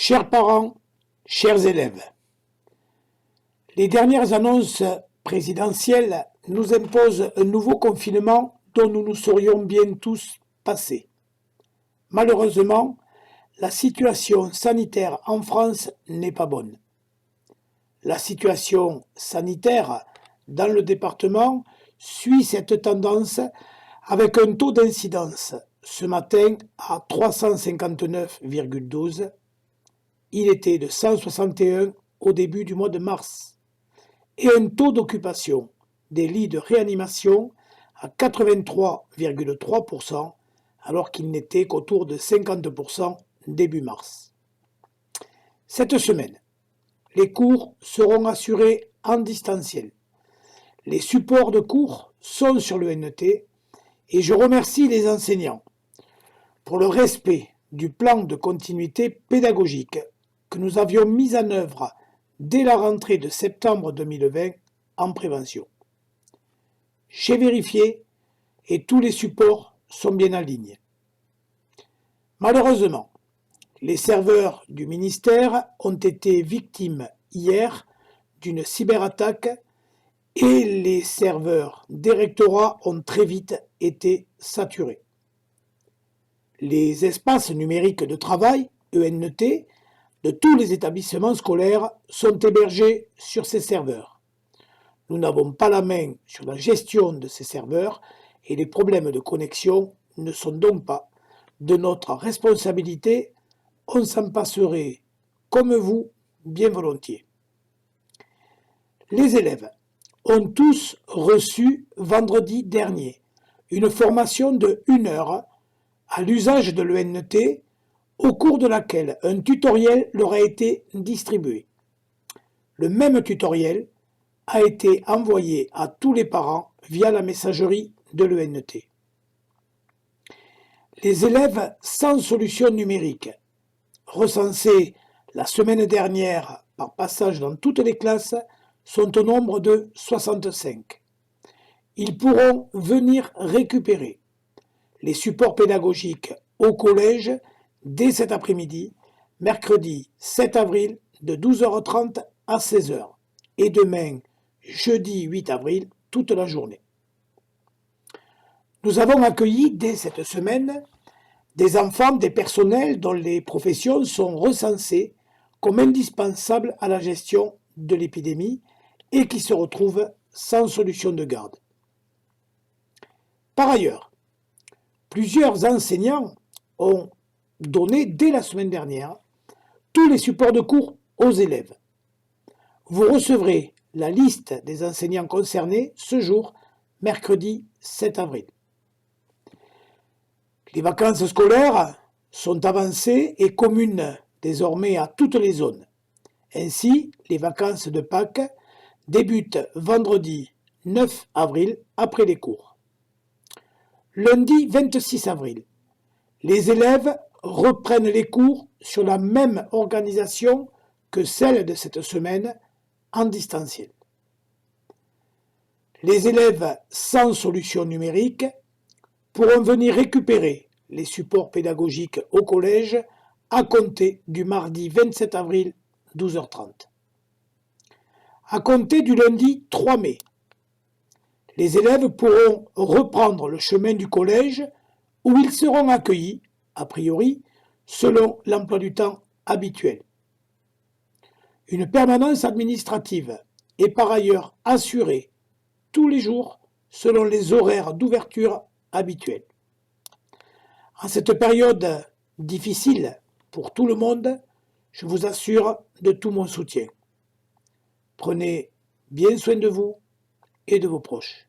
Chers parents, chers élèves, les dernières annonces présidentielles nous imposent un nouveau confinement dont nous nous serions bien tous passés. Malheureusement, la situation sanitaire en France n'est pas bonne. La situation sanitaire dans le département suit cette tendance avec un taux d'incidence ce matin à 359,12. Il était de 161 au début du mois de mars et un taux d'occupation des lits de réanimation à 83,3% alors qu'il n'était qu'autour de 50% début mars. Cette semaine, les cours seront assurés en distanciel. Les supports de cours sont sur le NT et je remercie les enseignants pour le respect du plan de continuité pédagogique que nous avions mis en œuvre dès la rentrée de septembre 2020 en prévention. J'ai vérifié et tous les supports sont bien en ligne. Malheureusement, les serveurs du ministère ont été victimes hier d'une cyberattaque et les serveurs des rectorats ont très vite été saturés. Les espaces numériques de travail, ENT, de tous les établissements scolaires sont hébergés sur ces serveurs. Nous n'avons pas la main sur la gestion de ces serveurs et les problèmes de connexion ne sont donc pas de notre responsabilité. On s'en passerait, comme vous, bien volontiers. Les élèves ont tous reçu vendredi dernier une formation de 1 heure à l'usage de l'ENT au cours de laquelle un tutoriel leur a été distribué. Le même tutoriel a été envoyé à tous les parents via la messagerie de l'ENT. Les élèves sans solution numérique, recensés la semaine dernière par passage dans toutes les classes, sont au nombre de 65. Ils pourront venir récupérer les supports pédagogiques au collège dès cet après-midi, mercredi 7 avril de 12h30 à 16h et demain, jeudi 8 avril, toute la journée. Nous avons accueilli dès cette semaine des enfants des personnels dont les professions sont recensées comme indispensables à la gestion de l'épidémie et qui se retrouvent sans solution de garde. Par ailleurs, plusieurs enseignants ont donné dès la semaine dernière tous les supports de cours aux élèves. Vous recevrez la liste des enseignants concernés ce jour, mercredi 7 avril. Les vacances scolaires sont avancées et communes désormais à toutes les zones. Ainsi, les vacances de Pâques débutent vendredi 9 avril après les cours. Lundi 26 avril, les élèves reprennent les cours sur la même organisation que celle de cette semaine en distanciel. Les élèves sans solution numérique pourront venir récupérer les supports pédagogiques au collège à compter du mardi 27 avril 12h30. À compter du lundi 3 mai, les élèves pourront reprendre le chemin du collège où ils seront accueillis, a priori, selon l'emploi du temps habituel. Une permanence administrative est par ailleurs assurée tous les jours selon les horaires d'ouverture habituels. En cette période difficile pour tout le monde, je vous assure de tout mon soutien. Prenez bien soin de vous et de vos proches.